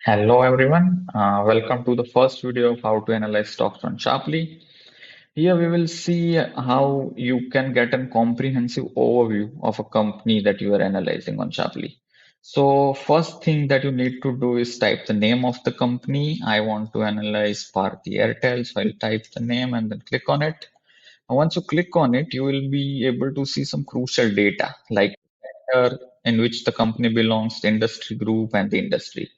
Hello everyone, welcome to the first video of how to analyze stocks on Sharply. Here we will see how you can get a comprehensive overview of a company that you are analyzing on Sharply. So first thing that you need to do is type the name of the company. I want to analyze Bharti Airtel, so I'll type the name and then click on it. And once you click on it, you will be able to see some crucial data like sector in which the company belongs, the industry group, and the industry.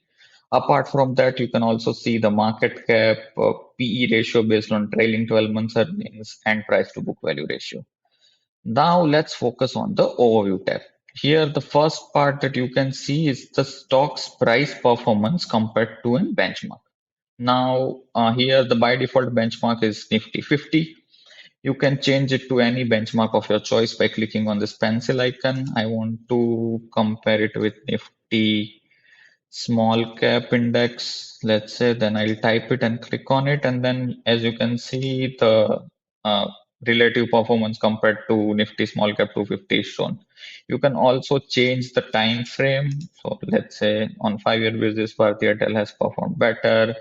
Apart from that, you can also see the market cap, PE ratio based on trailing 12 months earnings, and price to book value ratio. Now let's focus on the overview tab. Here, the first part that you can see is the stock's price performance compared to a benchmark. Now, here the by default benchmark is Nifty 50. You can change it to any benchmark of your choice by clicking on this pencil icon. I want to compare it with Nifty small cap index, let's say, then I'll type it and click on it. And then as you can see, the uh, relative performance compared to Nifty small cap 250 is shown. You can also change the time frame. So let's say on 5-year basis, Bharti Airtel has performed better.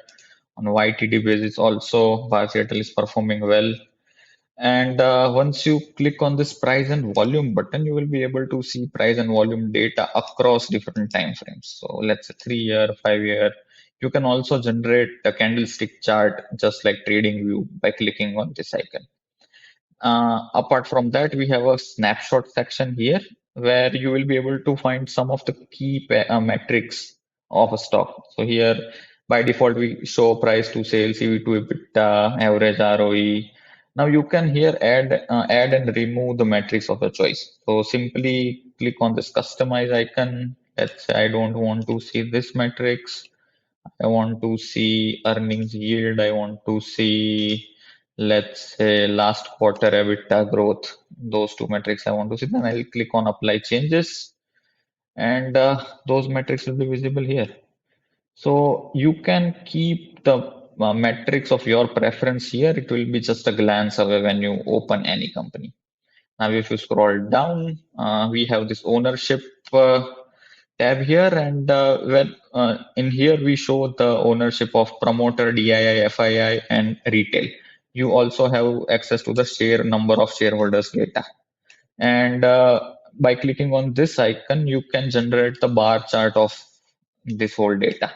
On YTD basis also, Bharti Airtel is performing well. And once you click on this price and volume button, you will be able to see price and volume data across different time frames. So let's say 3-year, 5-year. You can also generate a candlestick chart just like TradingView by clicking on this icon. Apart from that, we have a snapshot section here where you will be able to find some of the key metrics of a stock. So here, by default, we show price to sales, EV to EBITDA, average ROE. Now you can here add and remove the metrics of your choice. So simply click on this customize icon. Let's say I don't want to see this metrics. I want to see earnings yield. I want to see, let's say, last quarter EBITDA growth. Those two metrics I want to see. Then I'll click on apply changes, and those metrics will be visible here. So you can keep the metrics of your preference here. It will be just a glance away when you open any company. Now, if you scroll down, we have this ownership tab here, and in here we show the ownership of promoter, DII, FII, and retail. You also have access to the share number of shareholders data. And by clicking on this icon, you can generate the bar chart of this whole data.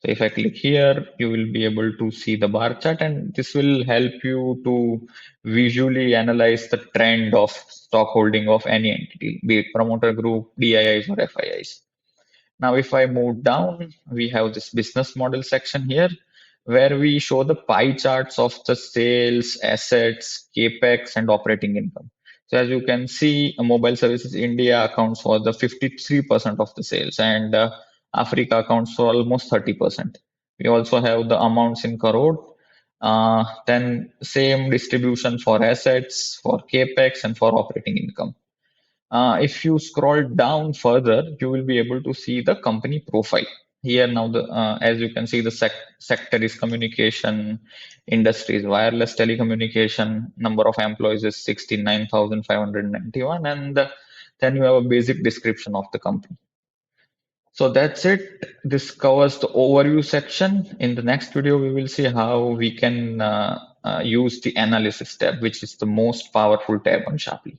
So if I click here, you will be able to see the bar chart, and this will help you to visually analyze the trend of stock holding of any entity, be it promoter group, DIIs or FIIs. Now, if I move down, we have this business model section here where we show the pie charts of the sales, assets, capex, and operating income. So as you can see, Mobile Services India accounts for the 53% of the sales, and Africa accounts for almost 30%. We also have the amounts in crore. Then same distribution for assets, for capex, and for operating income. If you scroll down further, you will be able to see the company profile. Here now, as you can see, the sector is communication, industry is wireless telecommunication, number of employees is 69,591, and then you have a basic description of the company. So that's it. This covers the overview section. In the next video, we will see how we can use the analysis tab, which is the most powerful tab on Sharply.